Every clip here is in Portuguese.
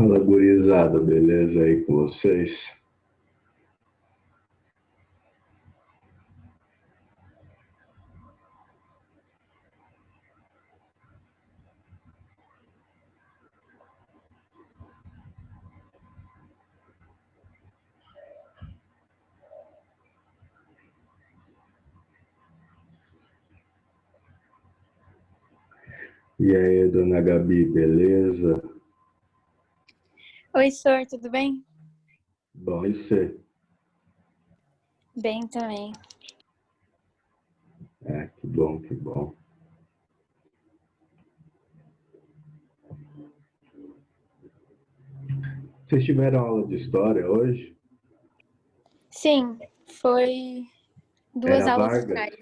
Fala, gurizada, beleza aí com vocês? E aí, dona Gabi, beleza? Oi, Sor, tudo bem? Bom, e você? Bem também. Que bom, que bom. Vocês tiveram aula de história hoje? Sim, foi 2 Era aulas Vargas? atrás.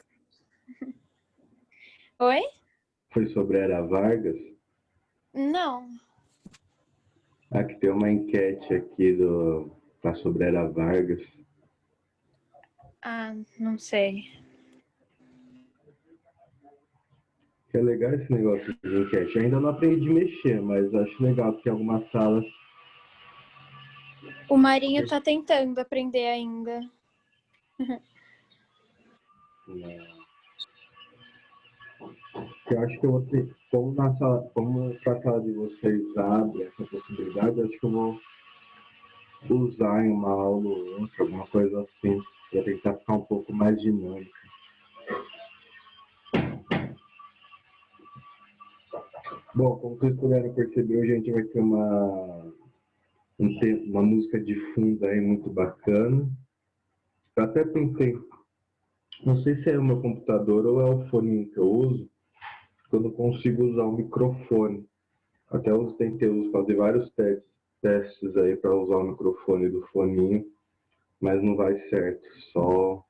Oi? Foi sobre Era Vargas? Não. Que tem uma enquete aqui tá sobre Era Vargas. Ah, não sei. Que é legal esse negócio de enquete. Eu ainda não aprendi a mexer, mas acho legal porque algumas salas... O Marinho tá tentando aprender ainda. Eu acho que eu vou ter, como a sala de vocês abre essa possibilidade, eu acho que eu vou usar em uma aula ou outra, alguma coisa assim, para tentar ficar um pouco mais dinâmico. Bom, como vocês puderam perceber, hoje a gente vai ter uma música de fundo aí muito bacana. Eu até pensei, não sei se é o meu computador ou é o fone que eu uso, que eu não consigo usar o microfone. Até eu tentei fazer vários testes aí para usar o microfone do foninho, mas não vai certo, só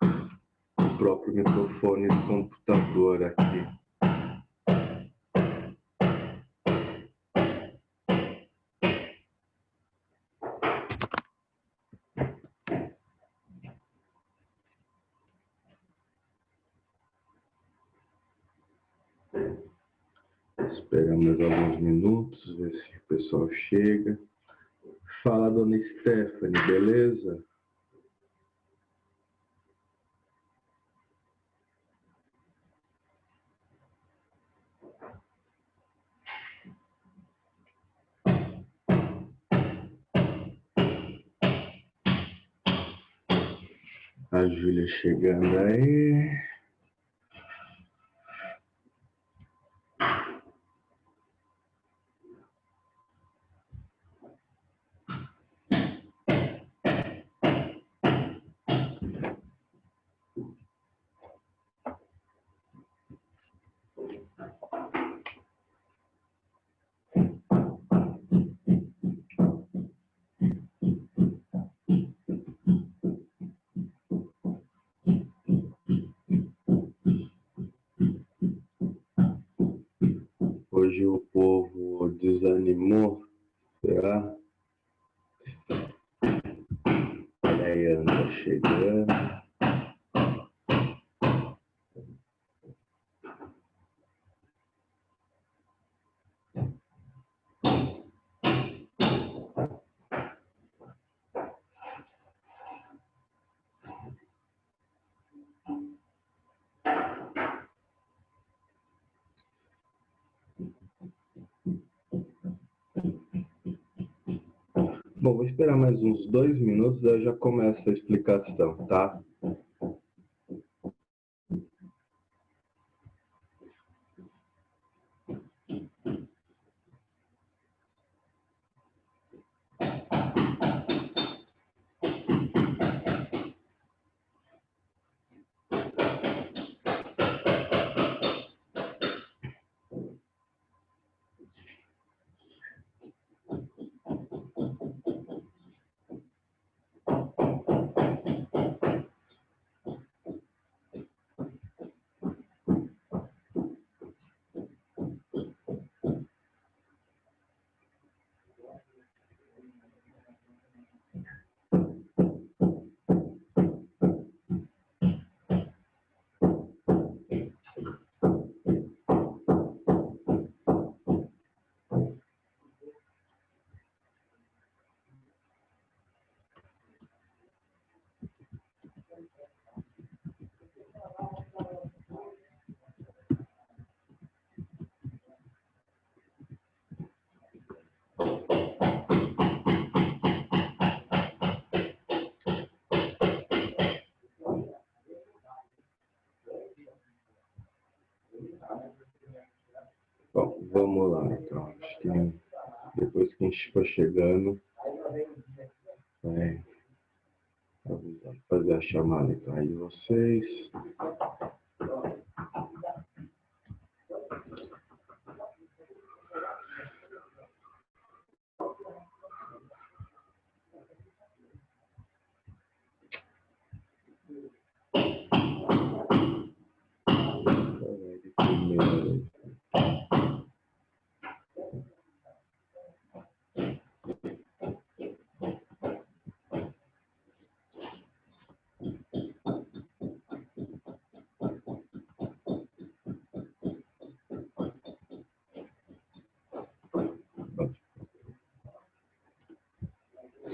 o próprio microfone do computador aqui. Esperar mais alguns minutos, ver se o pessoal chega. Fala, dona Stephanie, beleza? A Júlia chegando aí. Hoje o povo desanimou, será? Olha aí, anda chegando. Bom, vou esperar mais uns 2 minutos, aí eu já começo a explicação, tá? Vamos lá, então. Acho que depois que a gente for chegando, vamos fazer a chamada então aí de vocês.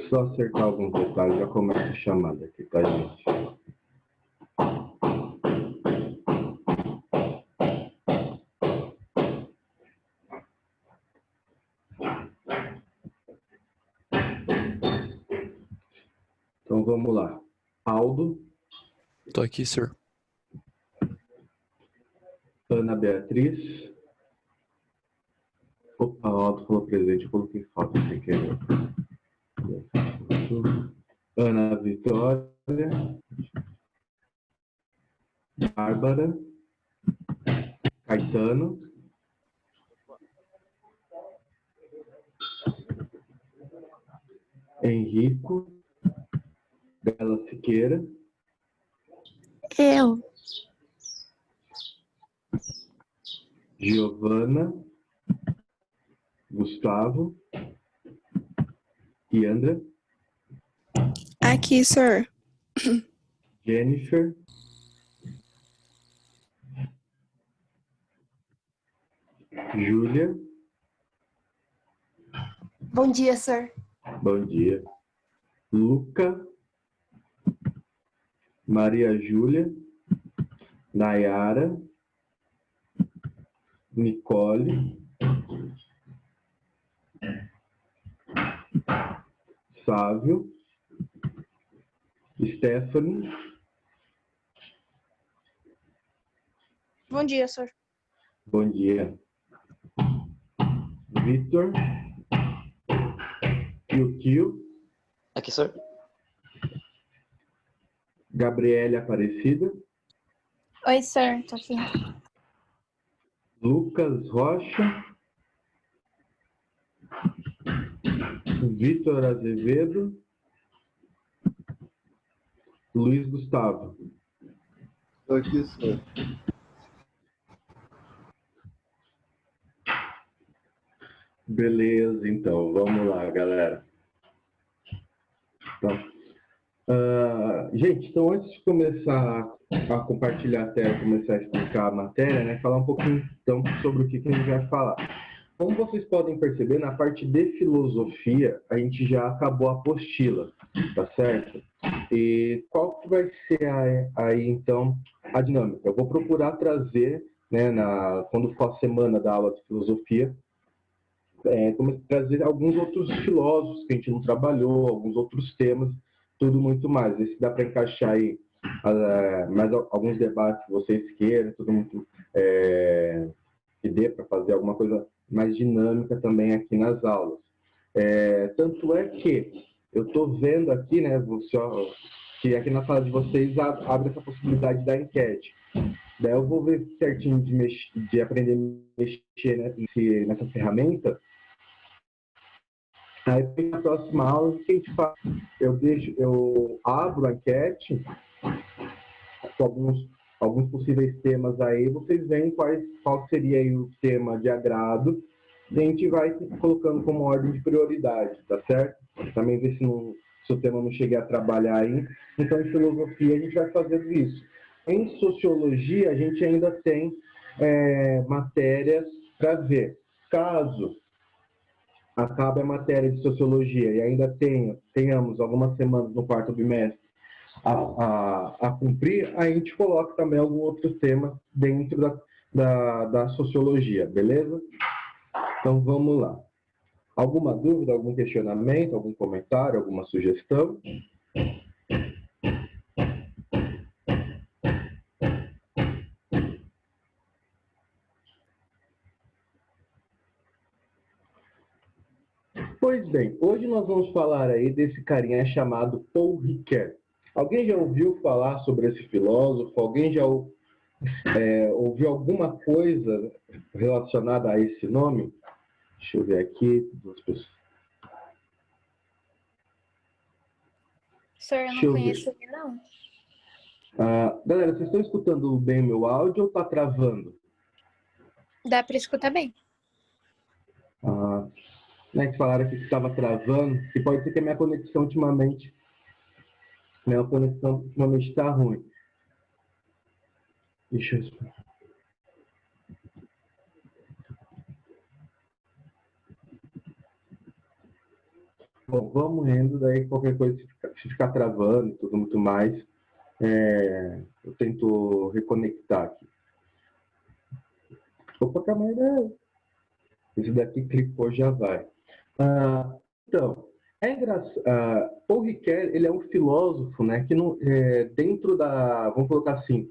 Só acertar alguns detalhes, já começa a chamada aqui, tá, gente? Então vamos lá. Aldo. Tô aqui, senhor. Ana Beatriz. Opa, o Aldo falou presente, eu coloquei falta sem querer. Ana Vitória. Bárbara. Caetano. Henrico. Bela Siqueira. Eu. Giovana. Gustavo. E André. Aqui, senhor. Jennifer. Júlia. Bom dia, senhor. Bom dia. Luca. Maria Júlia. Nayara. Nicole. Sávio. Stephanie. Bom dia, senhor. Bom dia. Vitor. Tio. Aqui, senhor. Gabriele Aparecida. Oi, sir. Tô aqui. Lucas Rocha. Vitor Azevedo. Luiz Gustavo. Estou aqui, senhor. Beleza, então. Vamos lá, galera. Então, gente, então antes de começar a compartilhar a tela, começar a explicar a matéria, né, falar um pouquinho então sobre o que a gente vai falar. Como vocês podem perceber, na parte de filosofia, a gente já acabou a apostila, tá certo? E qual que vai ser aí, então, a dinâmica? Eu vou procurar trazer, né, quando for a semana da aula de filosofia, trazer alguns outros filósofos que a gente não trabalhou, alguns outros temas, tudo muito mais. Esse dá para encaixar aí mais alguns debates que vocês queiram, tudo muito que dê para fazer alguma coisa mais dinâmica também aqui nas aulas. Tanto é que eu estou vendo aqui, né, que aqui na sala de vocês abre essa possibilidade da enquete. Daí eu vou ver certinho de aprender a mexer nessa ferramenta. Aí na próxima aula, o que a gente faz? Eu abro a enquete com alguns possíveis temas aí, vocês veem qual seria aí o tema de agrado, e a gente vai colocando como ordem de prioridade, tá certo? Também ver se o tema não cheguei a trabalhar aí. Então, em filosofia, a gente vai fazendo isso. Em sociologia, a gente ainda tem matérias para ver. Caso acabe a matéria de sociologia e ainda tenhamos algumas semanas no quarto bimestre a cumprir, a gente coloca também algum outro tema dentro da sociologia, beleza? Então, vamos lá. Alguma dúvida, algum questionamento, algum comentário, alguma sugestão? Pois bem, hoje nós vamos falar aí desse carinha chamado Paul Ricoeur. Alguém já ouviu falar sobre esse filósofo? Alguém já ouviu alguma coisa relacionada a esse nome? Deixa eu ver aqui. Duas pessoas. Sir, eu não conheço ele, não. Galera, vocês estão escutando bem o meu áudio ou está travando? Dá para escutar bem. Né, que falaram que estava travando, e pode ser que a minha conexão ultimamente está ruim. Deixa eu explicar. Bom, vamos indo, daí qualquer coisa, se ficar travando e tudo muito mais, eu tento reconectar aqui. Opa, câmera! Esse daqui clicou, já vai. Então, é engraçado. Paul Ricoeur, ele é um filósofo, né, que não, dentro da, vamos colocar assim,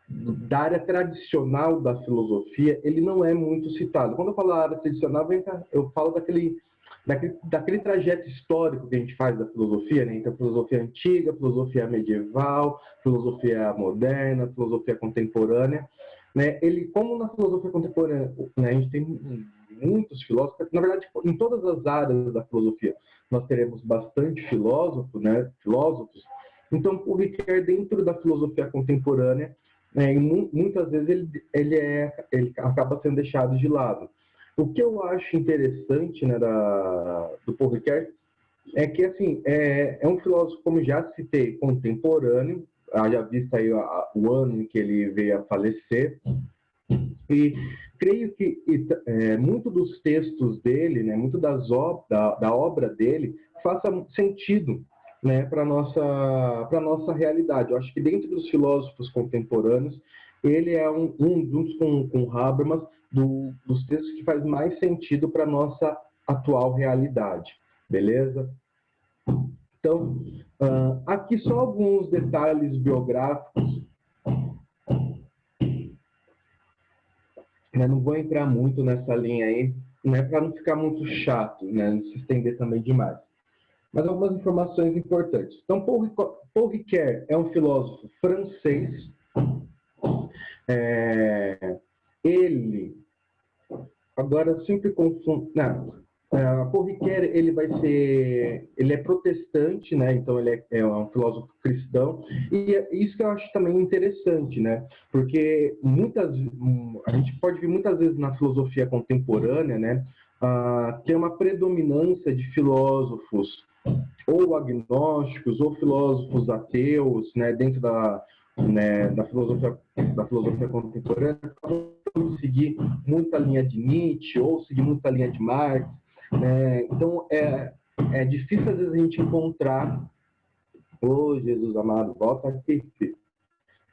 da área tradicional da filosofia, ele não é muito citado. Quando eu falo área tradicional, eu falo daquele trajeto histórico que a gente faz da filosofia, né? Então, filosofia antiga, filosofia medieval, filosofia moderna, filosofia contemporânea. Né? Ele, como na filosofia contemporânea, né, a gente tem muitos filósofos, na verdade, em todas as áreas da filosofia, nós teremos bastante filósofos, né? Então, o Ricoeur, dentro da filosofia contemporânea, e muitas vezes ele acaba sendo deixado de lado. O que eu acho interessante, né, do Paul Ricoeur é que, assim, é um filósofo, como já citei, contemporâneo, já visto aí o ano em que ele veio a falecer, e creio que muito dos textos dele, né, muito da obra dele, faça sentido, né, para a nossa realidade. Eu acho que dentro dos filósofos contemporâneos, ele é junto com Habermas, dos textos que faz mais sentido para a nossa atual realidade. Beleza? Então, aqui só alguns detalhes biográficos. Não vou entrar muito nessa linha aí, né, para não ficar muito chato, né, não se estender também demais. Mas algumas informações importantes. Então, Paul Ricoeur é um filósofo francês. Ele, agora eu sempre confundo. Paul Ricoeur, ele é protestante, né? Então ele é um filósofo cristão, e isso que eu acho também interessante, né? Porque a gente pode ver muitas vezes na filosofia contemporânea, né? Tem uma predominância de filósofos ou agnósticos ou filósofos ateus, né? Dentro da filosofia contemporânea, seguir muita linha de Nietzsche ou seguir muita linha de Marx. Então, é difícil às vezes a gente encontrar, Jesus amado, volta aqui, filho.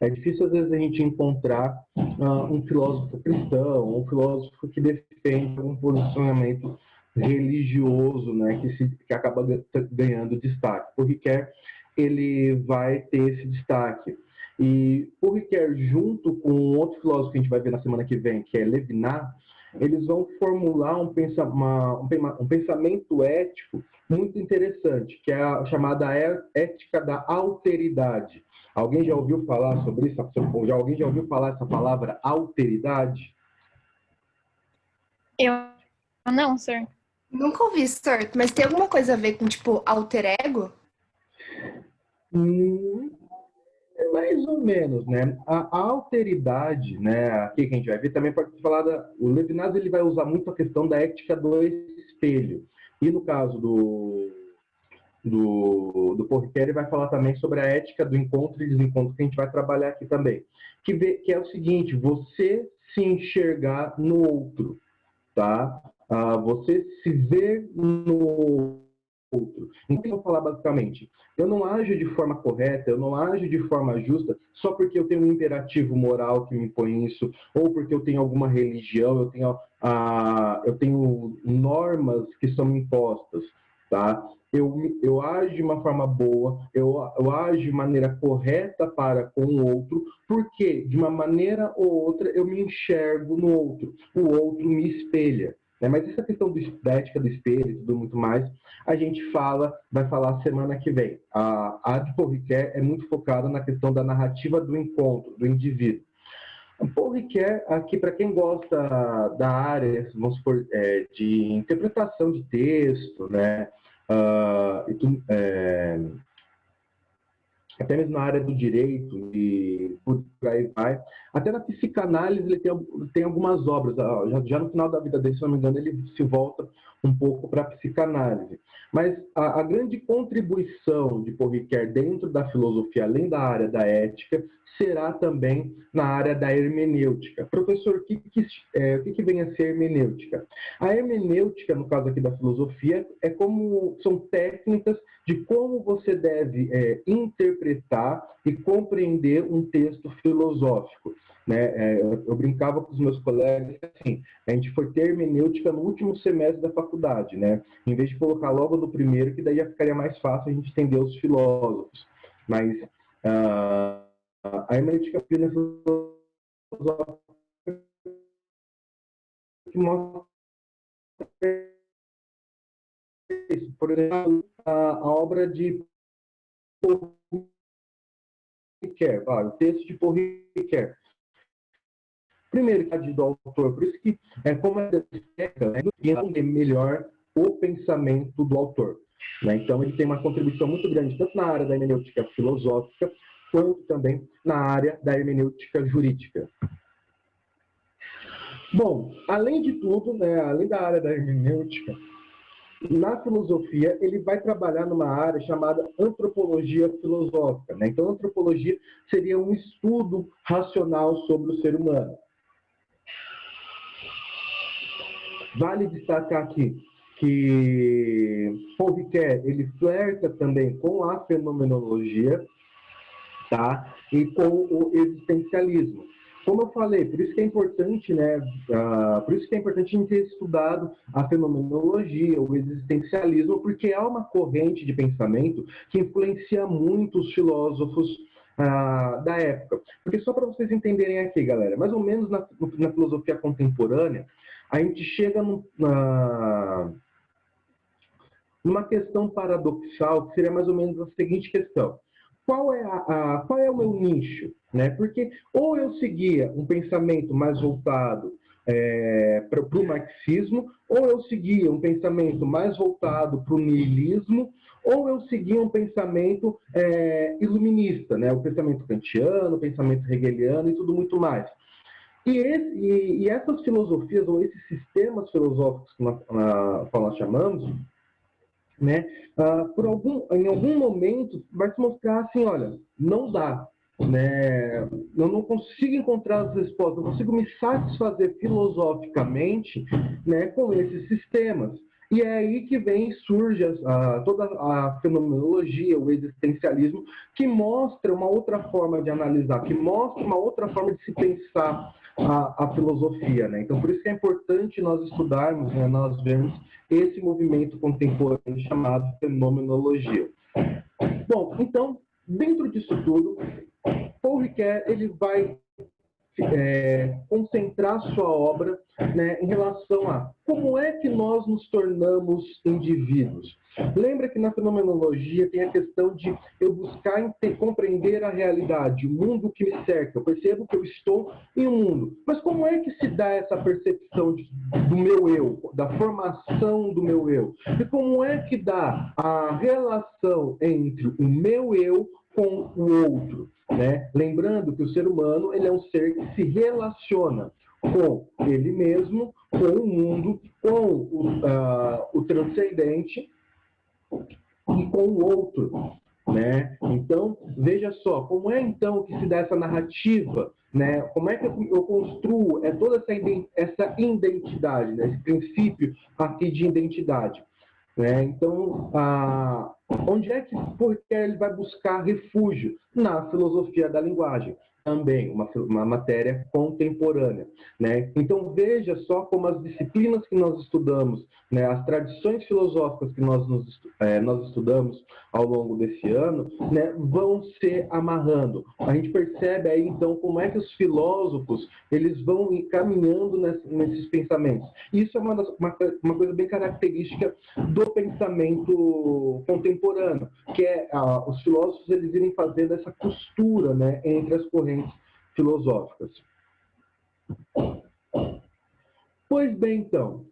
É difícil às vezes a gente encontrar um filósofo cristão, um filósofo que defende um posicionamento religioso, né, que acaba ganhando destaque. O Ricoeur, ele vai ter esse destaque. E o Ricoeur, junto com outro filósofo que a gente vai ver na semana que vem, que é Levinas, eles vão formular um pensamento ético muito interessante, que é a chamada ética da alteridade. Alguém já ouviu falar sobre isso? Alguém já ouviu falar essa palavra alteridade? Eu não, sir. Nunca ouvi, sir. Mas tem alguma coisa a ver com, tipo, alter ego? Mais ou menos, né? A alteridade, né? Aqui que a gente vai ver, também pode falar o Levinas, ele vai usar muito a questão da ética do espelho. E no caso do Paul Ricoeur, ele vai falar também sobre a ética do encontro e desencontro, que a gente vai trabalhar aqui também. Que é o seguinte, você se enxergar no outro, tá? Você se ver no outro. Então, eu vou falar basicamente, eu não ajo de forma correta, eu não ajo de forma justa só porque eu tenho um imperativo moral que me impõe isso, ou porque eu tenho alguma religião, eu tenho normas que são impostas, tá? Eu ajo de uma forma boa, eu ajo de maneira correta para com o outro, porque de uma maneira ou outra eu me enxergo no outro, o outro me espelha. né? Mas essa questão da ética do espelho e tudo muito mais, a gente vai falar semana que vem. A de Paul Ricoeur é muito focada na questão da narrativa do encontro, do indivíduo. Paul Ricoeur, aqui, para quem gosta da área, vamos supor, de interpretação de texto, né? Até mesmo na área do direito e por aí vai. Até na psicanálise ele tem algumas obras. Já no final da vida dele, se não me engano, ele se volta um pouco para a psicanálise. Mas a grande contribuição de Paul Ricoeur dentro da filosofia, além da área da ética, será também na área da hermenêutica. Professor, o que vem a ser hermenêutica? A hermenêutica, no caso aqui da filosofia, são técnicas de como você deve interpretar e compreender um texto filosófico. Né? Eu brincava com os meus colegas assim, a gente foi ter hermenêutica no último semestre da faculdade, né? Em vez de colocar logo no primeiro, que daí ficaria mais fácil a gente entender os filósofos. Mas a hermenêutica filosófica que mostra isso. Por exemplo, a obra de Paul Ricoeur, o texto de Paul Ricoeur. Primeiro, do autor, por isso que como entender melhor o pensamento do autor. Né? Então, ele tem uma contribuição muito grande, tanto na área da hermenêutica filosófica, quanto também na área da hermenêutica jurídica. Bom, além de tudo, né, além da área da hermenêutica, na filosofia, ele vai trabalhar numa área chamada antropologia filosófica. Né? Então, antropologia seria um estudo racional sobre o ser humano. Vale destacar aqui que Paul Ricoeur, ele flerta também com a fenomenologia, tá? E com o existencialismo. Como eu falei, por isso que é importante, né? Por isso que é importante a gente ter estudado a fenomenologia, o existencialismo, porque é uma corrente de pensamento que influencia muito os filósofos da época. Porque só para vocês entenderem aqui, galera, mais ou menos na filosofia contemporânea, a gente chega numa questão paradoxal, que seria mais ou menos a seguinte questão. Qual é o meu nicho? Né? Porque ou eu seguia um pensamento mais voltado para o marxismo, ou eu seguia um pensamento mais voltado para o niilismo, ou eu seguia um pensamento iluminista, né? O pensamento kantiano, o pensamento hegeliano e tudo muito mais. E essas filosofias, ou esses sistemas filosóficos que nós chamamos, né, em algum momento vai se mostrar assim, olha, não dá, né, eu não consigo encontrar as respostas, não consigo me satisfazer filosoficamente, né, com esses sistemas. E é aí que surge toda a fenomenologia, o existencialismo, que mostra uma outra forma de analisar, que mostra uma outra forma de se pensar a filosofia. Né? Então, por isso que é importante nós estudarmos, né, nós vermos esse movimento contemporâneo chamado fenomenologia. Bom, então, dentro disso tudo, Paul Ricoeur, ele vai concentrar sua obra, né, em relação a como é que nós nos tornamos indivíduos. Lembra que na fenomenologia tem a questão de eu buscar compreender a realidade, o mundo que me cerca. Eu percebo que eu estou em um mundo. Mas como é que se dá essa percepção do meu eu, da formação do meu eu? E como é que dá a relação entre o meu eu com o outro? Né? Lembrando que o ser humano ele é um ser que se relaciona com ele mesmo, com o mundo, com o transcendente e com o outro. Né? Então, veja só, como é então que se dá essa narrativa? Né? Como é que eu construo toda essa identidade, né? Esse princípio aqui de identidade? Né? Então, onde é que ele vai buscar refúgio? Na filosofia da linguagem. também uma matéria contemporânea, né? Então veja só como as disciplinas que nós estudamos, né, as tradições filosóficas que nós estudamos ao longo desse ano, né, vão se amarrando. A gente percebe aí então como é que os filósofos eles vão caminhando nesses pensamentos. Isso é uma coisa bem característica do pensamento contemporâneo, que é os filósofos eles irem fazendo essa costura, né, entre as correntes filosóficas. Pois bem, então,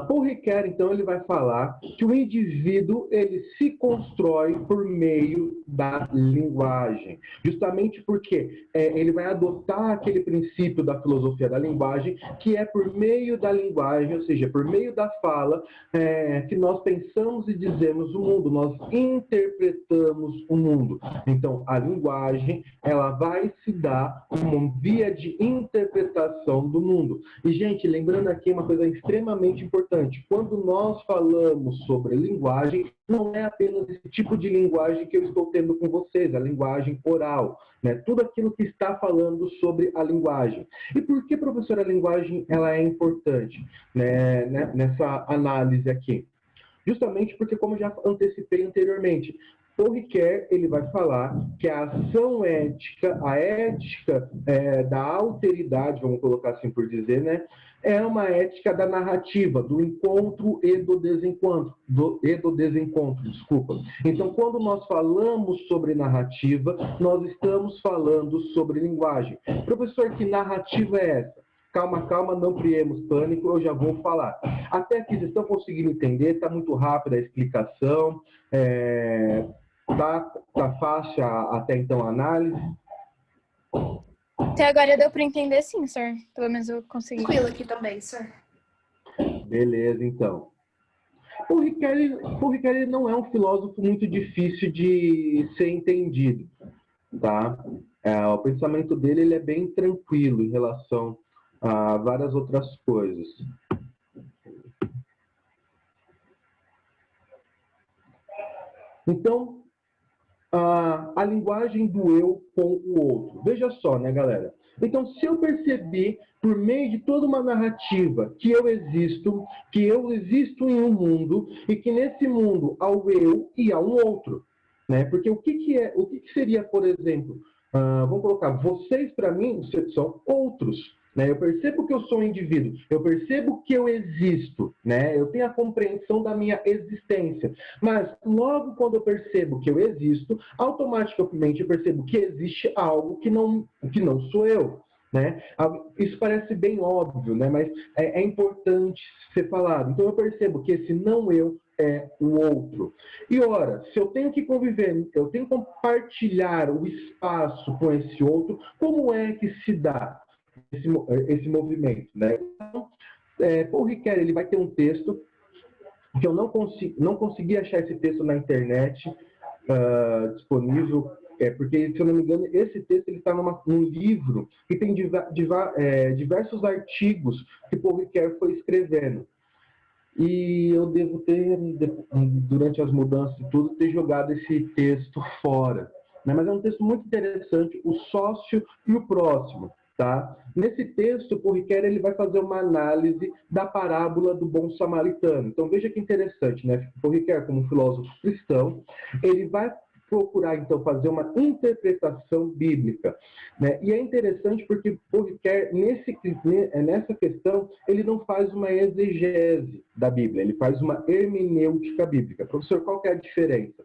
Paul Ricoeur, então, ele vai falar que o indivíduo ele se constrói por meio da linguagem, justamente porque ele vai adotar aquele princípio da filosofia da linguagem, que é por meio da linguagem, ou seja, por meio da fala, que nós pensamos e dizemos o mundo, nós interpretamos o mundo. Então, a linguagem, ela vai se dar como uma via de interpretação do mundo. E, gente, lembrando aqui uma coisa extremamente importante. Quando nós falamos sobre linguagem, não é apenas esse tipo de linguagem que eu estou tendo com vocês, a linguagem oral, né? Tudo aquilo que está falando sobre a linguagem. E por que, professor, a linguagem ela é importante, né, nessa análise aqui? Justamente porque, como já antecipei anteriormente, Paul Ricoeur, ele vai falar que a ação ética, a ética da alteridade, vamos colocar assim por dizer, né, é uma ética da narrativa, do encontro e do desencontro, desculpa. Então, quando nós falamos sobre narrativa, nós estamos falando sobre linguagem. Professor, que narrativa é essa? Calma, calma, não criemos pânico, eu já vou falar. Até aqui, vocês estão conseguindo entender? Está muito rápida a explicação, tá fácil até então a análise? Até agora deu para entender sim, senhor. Pelo menos eu consegui. Tranquilo aqui também, senhor. Beleza, então. O Ricoeur não é um filósofo muito difícil de ser entendido, tá? O pensamento dele ele é bem tranquilo em relação a várias outras coisas. Então, a linguagem do eu com o outro. Veja só, né, galera? Então, se eu perceber, por meio de toda uma narrativa, que eu existo em um mundo, e que nesse mundo há o eu e há um outro, né? Porque o que seria, por exemplo, vamos colocar, vocês para mim são outros, né? Eu percebo que eu sou um indivíduo, eu percebo que eu existo, né? Eu tenho a compreensão da minha existência, mas logo quando eu percebo que eu existo, automaticamente eu percebo que existe algo que não sou eu, né? Isso parece bem óbvio, né? Mas é importante ser falado. Então eu percebo que esse não eu é o outro. E ora, se eu tenho que conviver, eu tenho que compartilhar o espaço com esse outro, como é que se dá esse movimento, né? Então, Paul Ricoeur, ele vai ter um texto que eu não consegui achar esse texto na internet disponível, porque, se eu não me engano, esse texto está num livro que tem diversos artigos que Paul Ricoeur foi escrevendo. E eu devo ter, durante as mudanças e tudo, ter jogado esse texto fora, né? Mas é um texto muito interessante, o sócio e o próximo. Tá? Nesse texto, Paul Ricoeur ele vai fazer uma análise da parábola do bom samaritano. Então, veja que interessante, né? Paul Ricoeur, como filósofo cristão, ele vai procurar, então, fazer uma interpretação bíblica, né? E é interessante porque Paul Ricoeur, nessa questão, ele não faz uma exegese da Bíblia, ele faz uma hermenêutica bíblica. Professor, qual que é a diferença?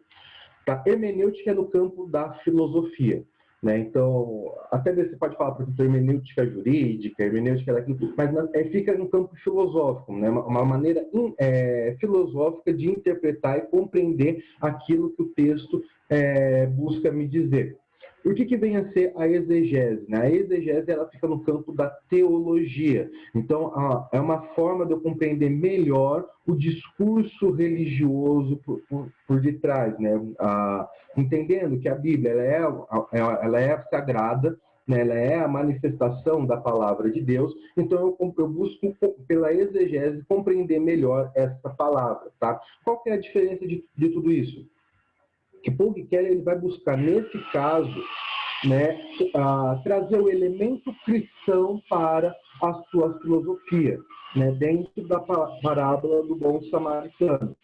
Tá? Hermenêutica é no campo da filosofia, né? Então, até você pode falar, professor, hermenêutica jurídica, hermenêutica daquilo, mas fica no campo filosófico, né? Uma maneira filosófica de interpretar e compreender aquilo que o texto busca me dizer. O que vem a ser a exegese? Né? A exegese ela fica no campo da teologia. Então, é uma forma de eu compreender melhor o discurso religioso por detrás, né? Entendendo que a Bíblia ela é sagrada, né? Ela é a manifestação da palavra de Deus. Então, eu busco, pela exegese, compreender melhor essa palavra. Tá? Qual que é a diferença de tudo isso? Que Paul Ricoeur ele vai buscar, nesse caso, né, trazer o elemento cristão para a sua filosofia, né, dentro da parábola do bom samaritano,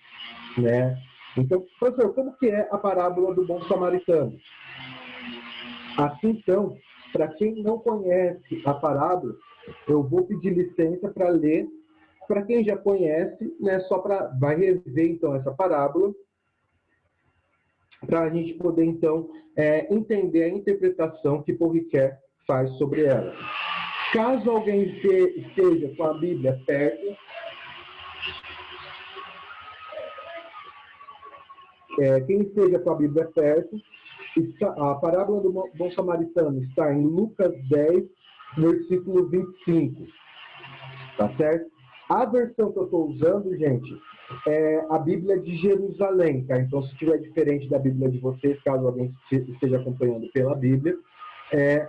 né? Então, professor, como que é a parábola do bom samaritano? Assim, então, para quem não conhece a parábola, eu vou pedir licença para ler. Para quem já conhece, né, vai rever então essa parábola, para a gente poder então entender a interpretação que Paul Ricoeur faz sobre ela. Caso alguém esteja com a Bíblia perto, quem esteja com a Bíblia perto, a parábola do bom samaritano está em Lucas 10, versículo 25. Tá certo? A versão que eu estou usando, gente, é a Bíblia de Jerusalém, tá? Então, se estiver diferente da Bíblia de vocês, caso alguém esteja acompanhando pela Bíblia, é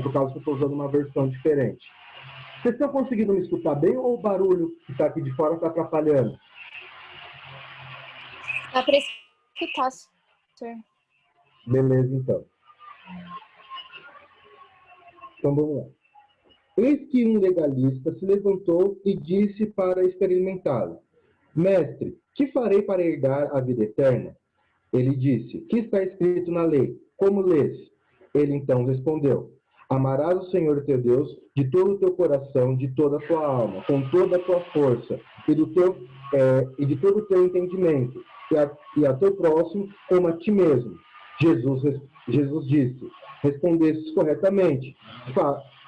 por causa que eu estou usando uma versão diferente. Vocês estão conseguindo me escutar bem ou o barulho que está aqui de fora está atrapalhando? Dá para escutar, senhor. Beleza, então. Então, vamos lá. Eis que um legalista se levantou e disse para experimentá-lo: Mestre, que farei para herdar a vida eterna? Ele disse: Que está escrito na lei? Como lês? Ele então respondeu: Amarás o Senhor teu Deus de todo o teu coração, de toda a tua alma, com toda a tua força e de todo o teu entendimento, e a teu próximo como a ti mesmo. Jesus disse: Respondestes corretamente.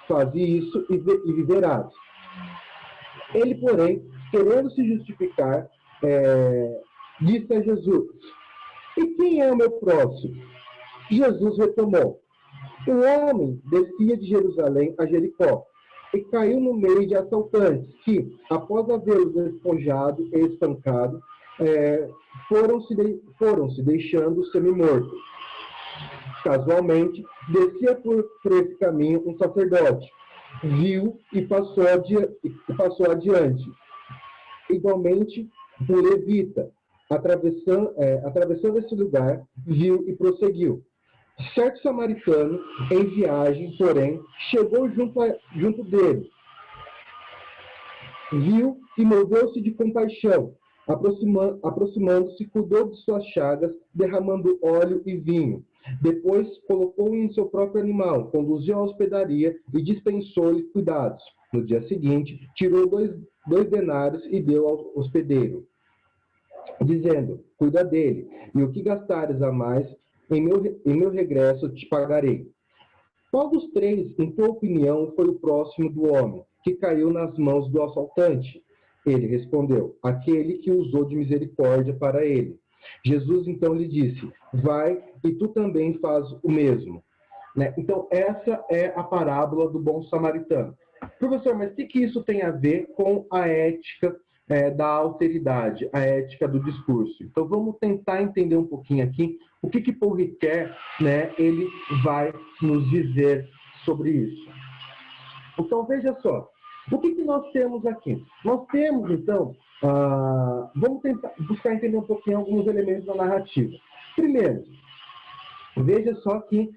Faze isso e viverás. Ele, porém, querendo se justificar, disse a Jesus: E quem é o meu próximo? Jesus retomou: Um homem descia de Jerusalém a Jericó e caiu no meio de assaltantes que, após havê-los despojado e espancado, foram se deixando semi-mortos. Casualmente, descia por esse caminho um sacerdote, viu e passou adiante. Igualmente, um levita, atravessando esse lugar, viu e prosseguiu. Certo samaritano, em viagem, porém, chegou junto dele, viu e moveu-se de compaixão. Aproximando-se, cuidou de suas chagas, derramando óleo e vinho. Depois colocou-o em seu próprio animal, conduziu à hospedaria e dispensou-lhe cuidados. No dia seguinte, tirou dois denários e deu ao hospedeiro, dizendo: Cuida dele, e o que gastares a mais, em meu regresso te pagarei. Qual dos três, em tua opinião, foi o próximo do homem, que caiu nas mãos do assaltante? Ele respondeu: Aquele que usou de misericórdia para ele. Jesus então lhe disse: Vai, e tu também faz o mesmo. Né? Então, essa é a parábola do bom samaritano. Professor, mas o que isso tem a ver com a ética da alteridade, a ética do discurso? Então, vamos tentar entender um pouquinho aqui o que Paul Ricoeur, né, ele vai nos dizer sobre isso. Então, veja só. O que nós temos aqui? Nós temos, então, vamos tentar buscar entender um pouquinho alguns elementos da narrativa. Primeiro, veja só que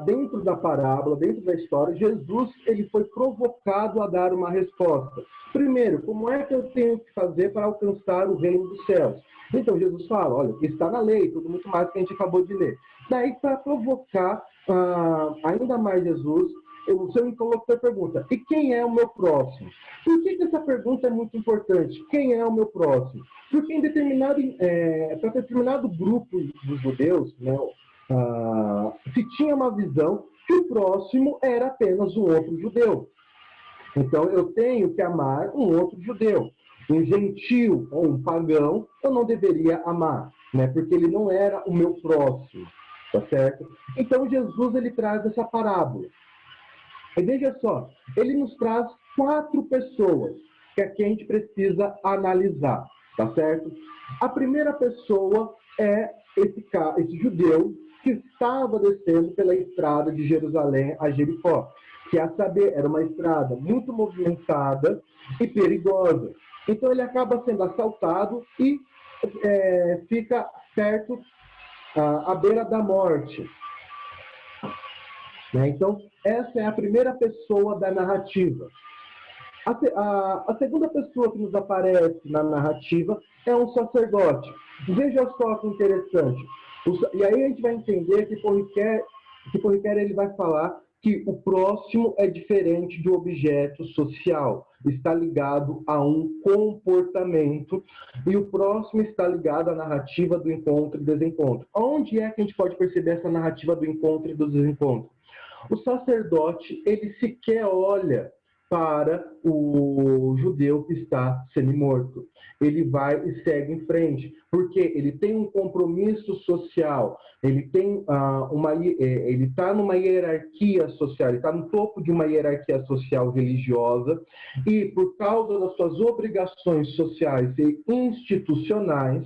dentro da parábola, dentro da história, Jesus ele foi provocado a dar uma resposta. Primeiro, como é que eu tenho que fazer para alcançar o reino dos céus? Então, Jesus fala: olha, está na lei, tudo muito mais que a gente acabou de ler. Daí, para provocar ainda mais Jesus, o seu interlocutor pergunta: e quem é o meu próximo? Por que essa pergunta é muito importante? Quem é o meu próximo? Porque para determinado grupo dos judeus, né, se tinha uma visão que o próximo era apenas um outro judeu. Então, eu tenho que amar um outro judeu. Um gentil ou um pagão, eu não deveria amar, né, porque ele não era o meu próximo, tá certo? Então, Jesus ele traz essa parábola. E veja só, ele nos traz 4 pessoas que aqui a gente precisa analisar, tá certo? A primeira pessoa é esse judeu que estava descendo pela estrada de Jerusalém a Jericó, que a saber, era uma estrada muito movimentada e perigosa. Então ele acaba sendo assaltado e fica perto, à beira da morte. né? Então, essa é a primeira pessoa da narrativa. A segunda pessoa que nos aparece na narrativa é um sacerdote. Veja só que interessante. E aí a gente vai entender que Porriquer ele vai falar que o próximo é diferente de objeto social, está ligado a um comportamento, e o próximo está ligado à narrativa do encontro e desencontro. Onde é que a gente pode perceber essa narrativa do encontro e do desencontro? O sacerdote, ele sequer olha para o judeu que está semi-morto. Ele vai e segue em frente, porque ele tem um compromisso social, ele tem ele está numa hierarquia social, ele está no topo de uma hierarquia social religiosa, e por causa das suas obrigações sociais e institucionais,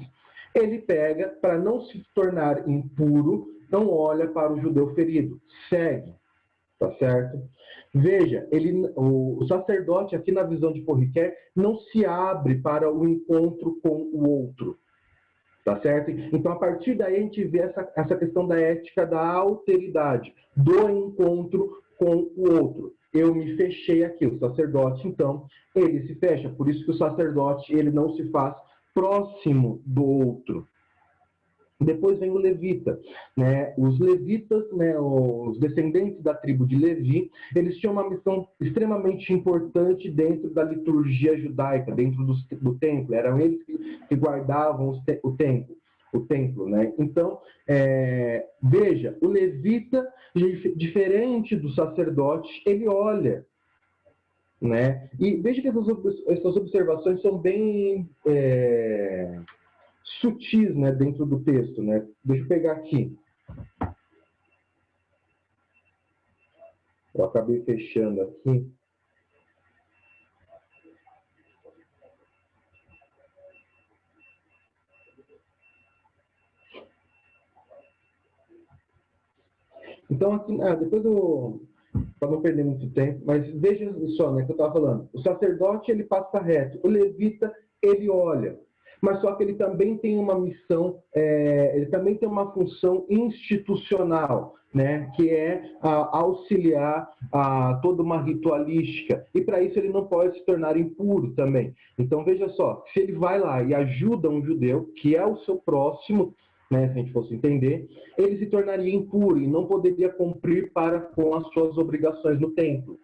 ele pega, para não se tornar impuro, não olha para o judeu ferido, segue. Tá certo? Veja, o sacerdote, aqui na visão de Porriquer, não se abre para o encontro com o outro. Tá certo? Então, a partir daí, a gente vê essa questão da ética da alteridade, do encontro com o outro. Eu me fechei aqui. O sacerdote, então, ele se fecha. Por isso que o sacerdote, ele não se faz próximo do outro. Depois vem o levita, né? Os levitas, né, os descendentes da tribo de Levi, eles tinham uma missão extremamente importante dentro da liturgia judaica, dentro do templo. Eram eles que guardavam o templo, né? Então, veja, o levita, diferente do sacerdote, ele olha, né? E veja que essas observações são bem sutis, né, dentro do texto, né? Deixa eu pegar aqui. Eu acabei fechando aqui. Então, aqui, depois para não perder muito tempo, mas veja só, né, que eu estava falando. O sacerdote, ele passa reto. O levita, ele olha. Mas só que ele também tem uma missão, ele também tem uma função institucional, né, que é auxiliar a toda uma ritualística. E para isso ele não pode se tornar impuro também. Então veja só, se ele vai lá e ajuda um judeu, que é o seu próximo, né, se a gente fosse entender, ele se tornaria impuro e não poderia cumprir com as suas obrigações no templo.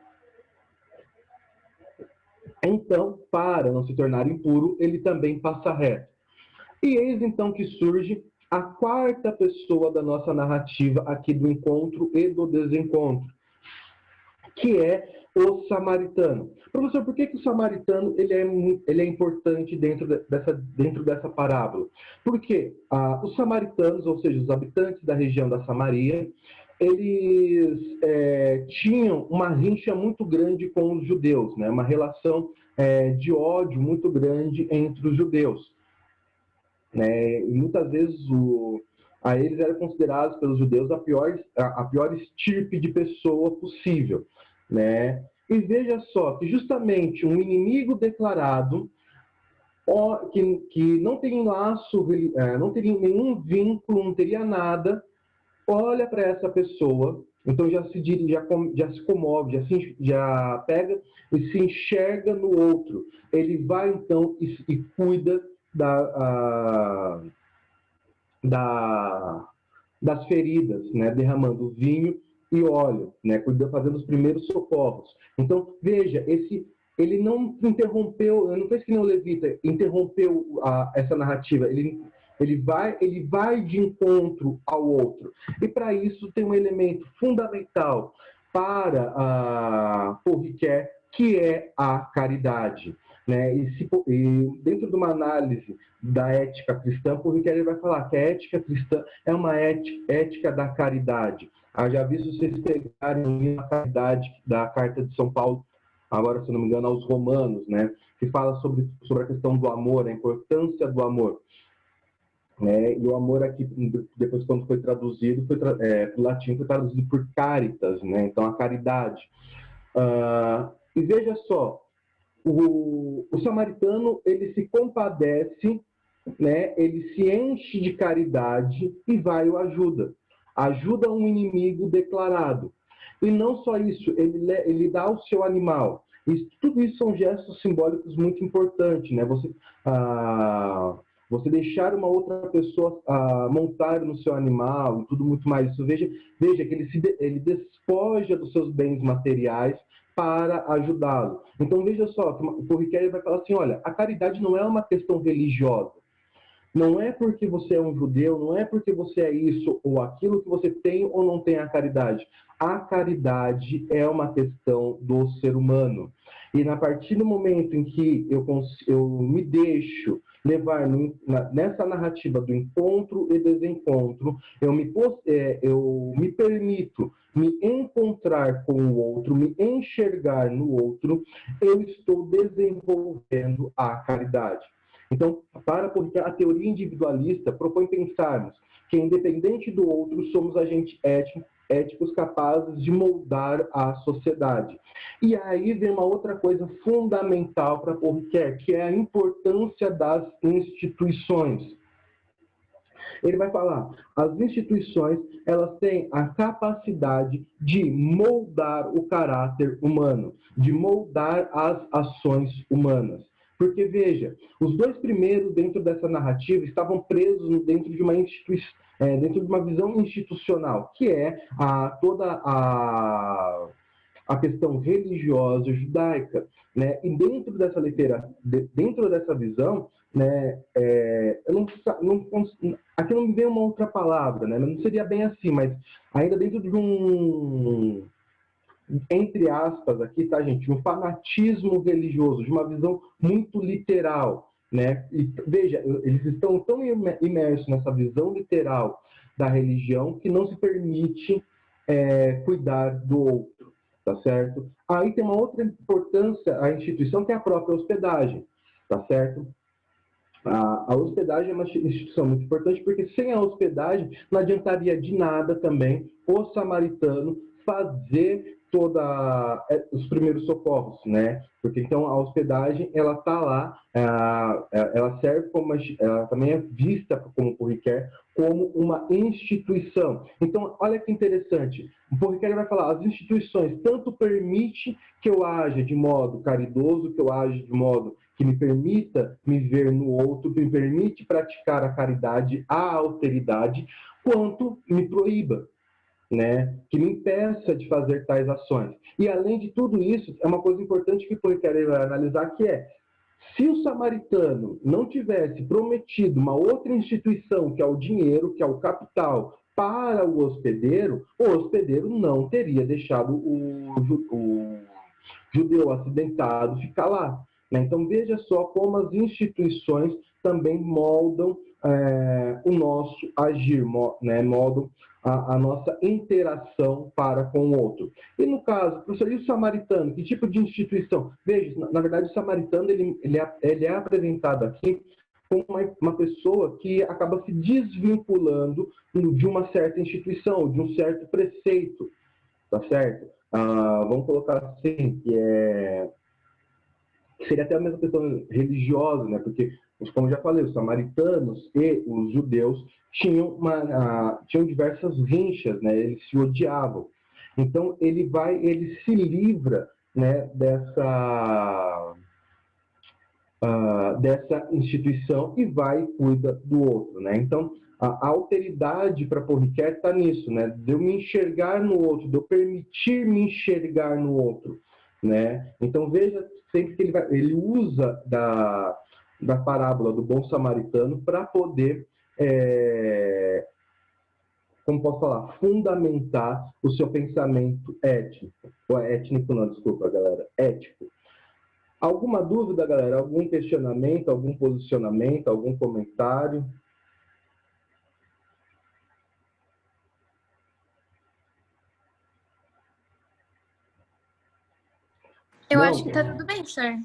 Então, para não se tornar impuro, ele também passa reto. E eis então que surge a quarta pessoa da nossa narrativa aqui do encontro e do desencontro, que é o samaritano. Professor, por que o samaritano ele é importante dentro dessa parábola? Porque os samaritanos, ou seja, os habitantes da região da Samaria, eles tinham uma rincha muito grande com os judeus, né? Uma relação de ódio muito grande entre os judeus, né? E muitas vezes a eles eram considerados pelos judeus a pior estirpe de pessoa possível, né? E veja só que justamente um inimigo declarado, que não teria laço, não teria nenhum vínculo, não teria nada, olha para essa pessoa, então já se comove, já pega e se enxerga no outro. Ele vai então e cuida das feridas, né, derramando vinho e óleo, né, fazendo os primeiros socorros. Então veja, ele não interrompeu, não fez que nem o levita, interrompeu essa narrativa. Ele vai de encontro ao outro. E para isso tem um elemento fundamental para Porriquer, que é a caridade, né? E dentro de uma análise da ética cristã, Porriquer vai falar que a ética cristã é uma ética da caridade. Já vi se vocês pegarem a caridade da Carta de São Paulo, agora, se não me engano, aos Romanos, né? Que fala sobre a questão do amor, a importância do amor. E o amor aqui, depois quando foi traduzido, para o latim foi traduzido por caritas, né? Então a caridade. E veja só, o samaritano, ele se compadece, né? Ele se enche de caridade e vai e o ajuda. Ajuda um inimigo declarado. E não só isso, ele dá ao seu animal. Tudo isso são gestos simbólicos muito importantes, né? Você deixar uma outra pessoa montar no seu animal e tudo muito mais. Isso, veja que ele despoja dos seus bens materiais para ajudá-lo. Então, veja só, o Paul Ricoeur vai falar assim, olha, a caridade não é uma questão religiosa. Não é porque você é um judeu, não é porque você é isso ou aquilo que você tem ou não tem a caridade. A caridade é uma questão do ser humano. E a partir do momento em que eu me deixo levar nessa narrativa do encontro e desencontro, eu me permito me encontrar com o outro, me enxergar no outro, eu estou desenvolvendo a caridade. Então, porque a teoria individualista propõe pensarmos que, independente do outro, somos agentes éticos capazes de moldar a sociedade. E aí vem uma outra coisa fundamental para Paul Ricoeur, que é a importância das instituições. Ele vai falar, as instituições, elas têm a capacidade de moldar o caráter humano, de moldar as ações humanas. Porque, veja, os dois primeiros, dentro dessa narrativa, estavam presos dentro de uma instituição, dentro de uma visão institucional, que é toda a questão religiosa judaica, né? E dentro dessa dentro dessa visão, né? Aqui não me vem uma outra palavra, né? Não seria bem assim, mas ainda dentro de entre aspas aqui, tá, gente, um fanatismo religioso, de uma visão muito literal, né? E veja, eles estão tão imersos nessa visão literal da religião que não se permite cuidar do outro, tá certo? Aí tem uma outra importância, a instituição, que é a própria hospedagem, tá certo? A hospedagem é uma instituição muito importante, porque sem a hospedagem não adiantaria de nada também o samaritano fazer os primeiros socorros, né? Porque então a hospedagem, ela tá lá, ela serve ela também é vista como Paul Ricoeur como uma instituição. Então, olha que interessante. O Paul Ricoeur vai falar, as instituições tanto permitem que eu haja de modo caridoso, que eu haja de modo que me permita me ver no outro, que me permite praticar a caridade, a alteridade, quanto me proíba, né? Que me impeça de fazer tais ações. E, além de tudo isso, é uma coisa importante que eu quero analisar, que é, se o samaritano não tivesse prometido uma outra instituição, que é o dinheiro, que é o capital, para o hospedeiro não teria deixado o judeu acidentado ficar lá. Então, veja só como as instituições também moldam o nosso agir, né? Moldam a nossa interação para com o outro. E no caso, professor, e o samaritano? Que tipo de instituição? Veja, na verdade, o samaritano ele é apresentado aqui como uma pessoa que acaba se desvinculando de uma certa instituição, de um certo preceito, tá certo? Vamos colocar assim, que seria até a mesma questão religiosa, né? Porque, como já falei, os samaritanos e os judeus tinham diversas rinchas, né? Eles se odiavam. Então, ele se livra, né, dessa instituição e vai e cuida do outro, né? Então, a alteridade para Paul Ricoeur está nisso, né? De eu me enxergar no outro, de eu permitir me enxergar no outro, né? Então, veja sempre que ele usa da parábola do bom samaritano para poder, como posso falar, fundamentar o seu pensamento ético. Étnico não, desculpa, galera. Ético. Alguma dúvida, galera? Algum questionamento, algum posicionamento, algum comentário? Eu Não? acho que tá tudo bem, senhor.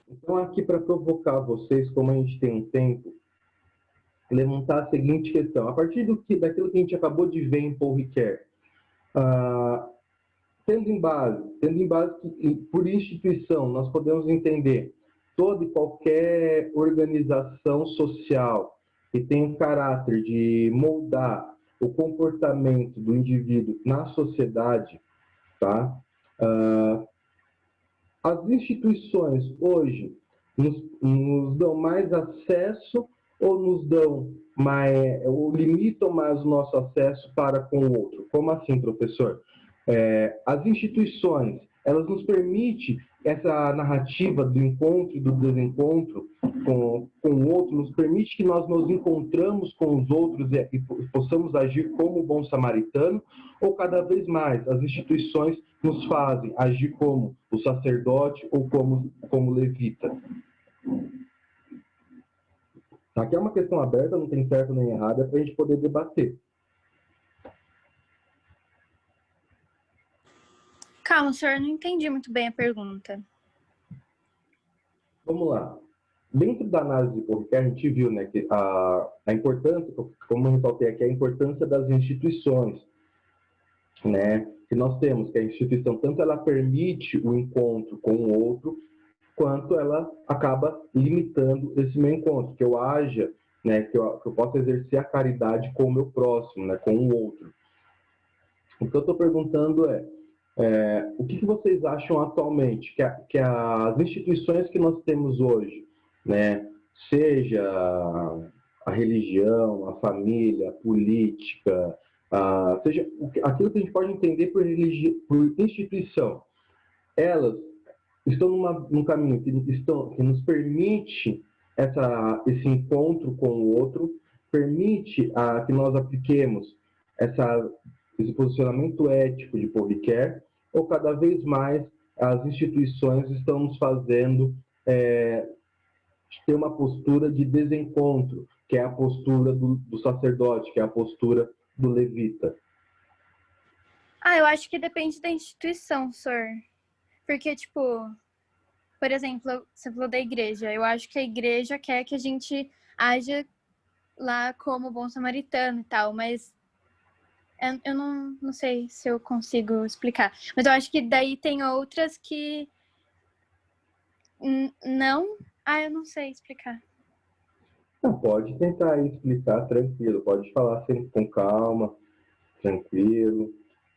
Então, aqui para provocar vocês, como a gente tem um tempo, levantar a seguinte questão. A partir daquilo que a gente acabou de ver em Paul Ricoeur, tendo em base que, por instituição, nós podemos entender toda e qualquer organização social que tem um caráter de moldar o comportamento do indivíduo na sociedade, tá? Ah, as instituições hoje nos dão mais acesso ou nos dão mais, ou limitam mais o nosso acesso para com o outro? Como assim, professor? As instituições, elas nos permitem essa narrativa do encontro e do desencontro com o outro, nos permite que nós nos encontramos com os outros e possamos agir como bom samaritano, ou cada vez mais as instituições nos fazem agir como o sacerdote ou como levita? Aqui é uma questão aberta, não tem certo nem errado, é para a gente poder debater. Calma, senhor, eu não entendi muito bem a pergunta. Vamos lá. Dentro da análise de Porriquet, a gente viu, né, que a importância, como eu ressaltei aqui, a importância das instituições, né, que nós temos, que a instituição, tanto ela permite o encontro com o outro, quanto ela acaba limitando esse meu encontro, que eu haja, né, que eu possa exercer a caridade com o meu próximo, né, com o outro. O que eu estou perguntando o que vocês acham atualmente que as instituições que nós temos hoje, né, seja a religião, a família, a política, seja aquilo que a gente pode entender por instituição, elas estão num caminho que nos permite esse encontro com o outro, permite que nós apliquemos esse posicionamento ético de Porriquet, ou cada vez mais as instituições estão nos fazendo ter uma postura de desencontro, que é a postura do sacerdote, que é a postura do levita? Eu acho que depende da instituição, senhor. Porque, tipo, por exemplo, você falou da igreja. Eu acho que a igreja quer que a gente haja lá como bom samaritano e tal, mas eu não sei se eu consigo explicar. Mas eu acho que daí tem outras que não... eu não sei explicar. Não, pode tentar explicar tranquilo, pode falar sempre com calma, tranquilo.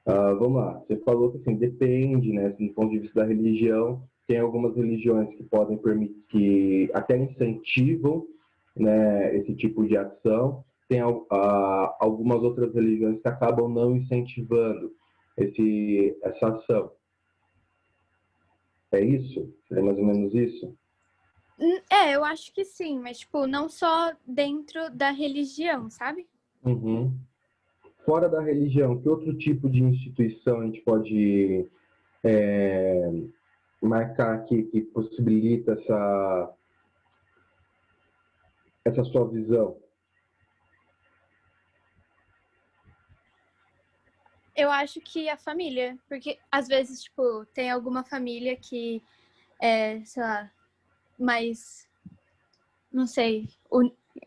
Vamos lá, você falou que assim, depende, né, do ponto de vista da religião, tem algumas religiões que podem permitir, que até incentivam, né, esse tipo de ação, tem algumas outras religiões que acabam não incentivando essa ação. É isso? É mais ou menos isso? Eu acho que sim, mas tipo, não só dentro da religião, sabe? Uhum. Fora da religião, que outro tipo de instituição a gente pode marcar aqui que possibilita essa sua visão? Eu acho que a família, porque às vezes, tipo, tem alguma família que é, sei lá, mais, não sei,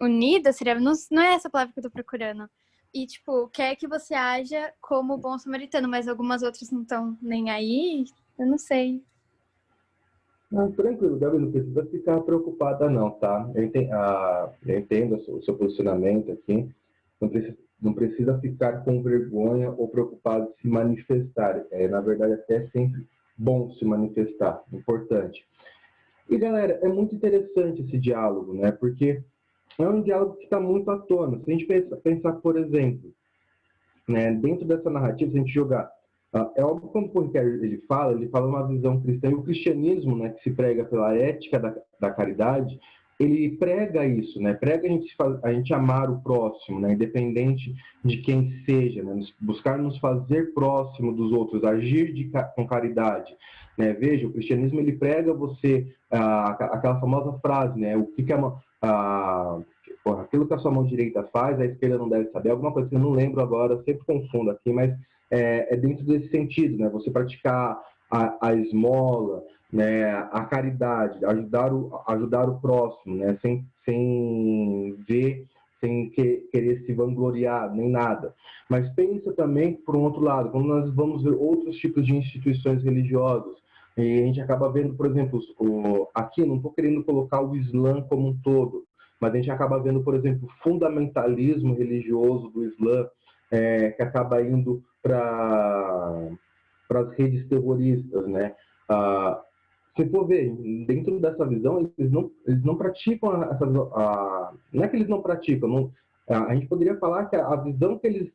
unida seria, não é essa palavra que eu tô procurando. E, tipo, quer que você haja como bom samaritano, mas algumas outras não estão nem aí, eu não sei. Tranquilo, Gabi, não precisa ficar preocupada não, tá? Eu entendo o seu posicionamento aqui, não precisa ficar com vergonha ou preocupado de se manifestar. Na verdade, até é sempre bom se manifestar, importante. E, galera, é muito interessante esse diálogo, né? Porque é um diálogo que está muito à tona. Se a gente pensar, por exemplo, né, dentro dessa narrativa, se a gente jogar... é óbvio que quando o Porriquet ele fala uma visão cristã, e o cristianismo, né, que se prega pela ética da caridade, ele prega isso, né, prega a gente amar o próximo, né, independente de quem seja, né, buscar nos fazer próximo dos outros, agir com caridade, né. Veja, o cristianismo ele prega você aquela famosa frase, né, o que é aquilo que a sua mão direita faz, a esquerda não deve saber, alguma coisa que eu não lembro agora, eu sempre confundo aqui, mas é dentro desse sentido, né? Você praticar a esmola, né? A caridade, ajudar o próximo, né? Sem ver, sem querer se vangloriar, nem nada. Mas pensa também, por um outro lado, quando nós vamos ver outros tipos de instituições religiosas, e a gente acaba vendo, por exemplo, aqui não estou querendo colocar o Islã como um todo, mas a gente acaba vendo, por exemplo, o fundamentalismo religioso do Islã, que acaba indo para para as redes terroristas, né? Se for ver, dentro dessa visão, eles não praticam não é que eles não praticam, a gente poderia falar que a visão que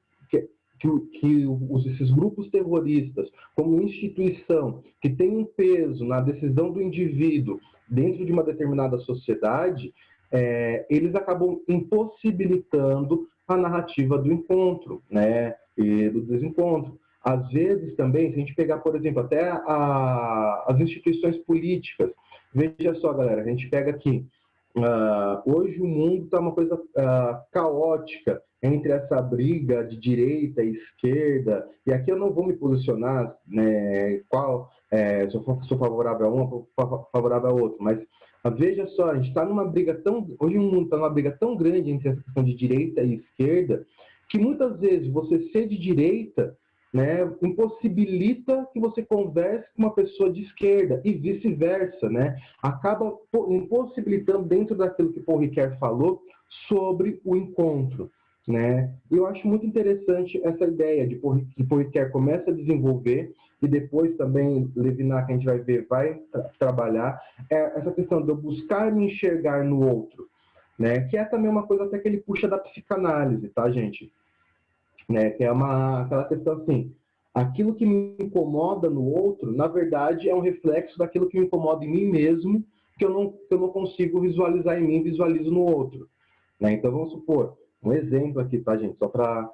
esses grupos terroristas, como instituição, que tem um peso na decisão do indivíduo dentro de uma determinada sociedade, eles acabam impossibilitando a narrativa do encontro, né, e do desencontro. Às vezes também, se a gente pegar, por exemplo, até as instituições políticas, veja só, galera, a gente pega aqui, hoje o mundo está uma coisa caótica entre essa briga de direita e esquerda, e aqui eu não vou me posicionar, né, se eu sou favorável a uma ou favorável a outra, mas veja só, a gente está numa briga hoje o mundo está numa briga tão grande entre essa questão de direita e esquerda, que muitas vezes você ser de direita, né, impossibilita que você converse com uma pessoa de esquerda e vice-versa, né? Acaba impossibilitando dentro daquilo que Paul Ricoeur falou sobre o encontro, né? E eu acho muito interessante essa ideia de que Paul Ricoeur começa a desenvolver e depois também Levinas, que a gente vai ver, vai trabalhar essa questão de eu buscar me enxergar no outro, né? Que é também uma coisa até que ele puxa da psicanálise, tá, gente? Né, que é aquela questão assim, aquilo que me incomoda no outro, na verdade, é um reflexo daquilo que me incomoda em mim mesmo, que eu não consigo visualizar em mim, visualizo no outro. Né? Então, vamos supor, um exemplo aqui, tá, gente? Só para...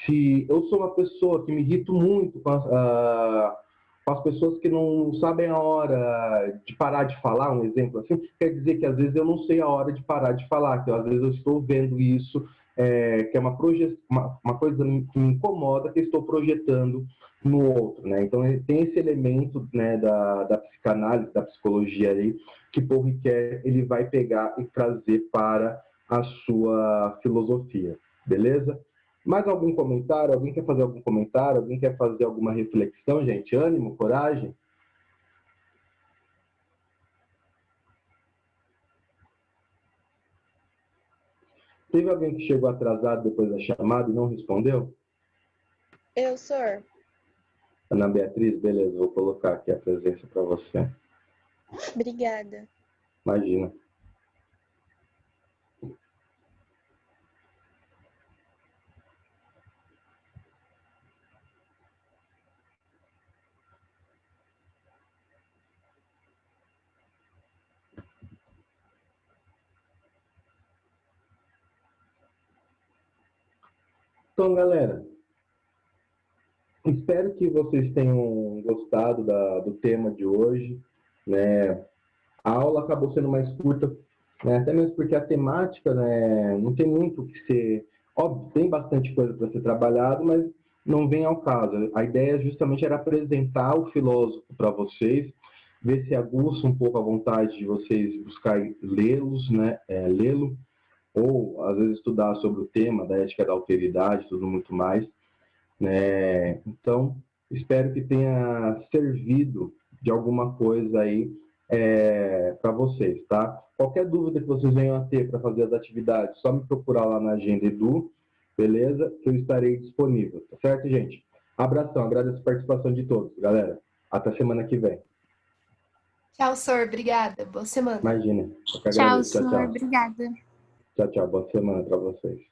Se eu sou uma pessoa que me irrito muito com as pessoas que não sabem a hora de parar de falar, um exemplo assim, quer dizer que às vezes eu não sei a hora de parar de falar, que às vezes eu estou vendo isso, que é uma coisa que me incomoda, que eu estou projetando no outro, né? Então tem esse elemento, né, da psicanálise, da psicologia aí, que Paul Ricoeur ele vai pegar e trazer para a sua filosofia, beleza? Mais algum comentário? Alguém quer fazer algum comentário? Alguém quer fazer alguma reflexão, gente? Ânimo, coragem? Teve alguém que chegou atrasado depois da chamada e não respondeu? Eu, senhor. Ana Beatriz, beleza, vou colocar aqui a presença para você. Obrigada. Imagina. Então, galera, espero que vocês tenham gostado do tema de hoje, né? A aula acabou sendo mais curta, né? Até mesmo porque a temática, né, não tem muito o que ser... Óbvio, tem bastante coisa para ser trabalhado, mas não vem ao caso. A ideia justamente era apresentar o filósofo para vocês, ver se aguça um pouco a vontade de vocês buscarem lê-los, né? Lê-lo, ou às vezes estudar sobre o tema da ética da alteridade, tudo muito mais, né? Então, espero que tenha servido de alguma coisa aí para vocês, tá? Qualquer dúvida que vocês venham a ter para fazer as atividades, só me procurar lá na Agenda Edu, beleza? Que eu estarei disponível, tá certo, gente? Abração, agradeço a participação de todos, galera. Até semana que vem. Tchau, senhor. Obrigada. Boa semana. Imagina. Eu que Tchau, agradeço. Tchau, senhor. tchau. Obrigada. Tchau, tchau. Boa semana para vocês.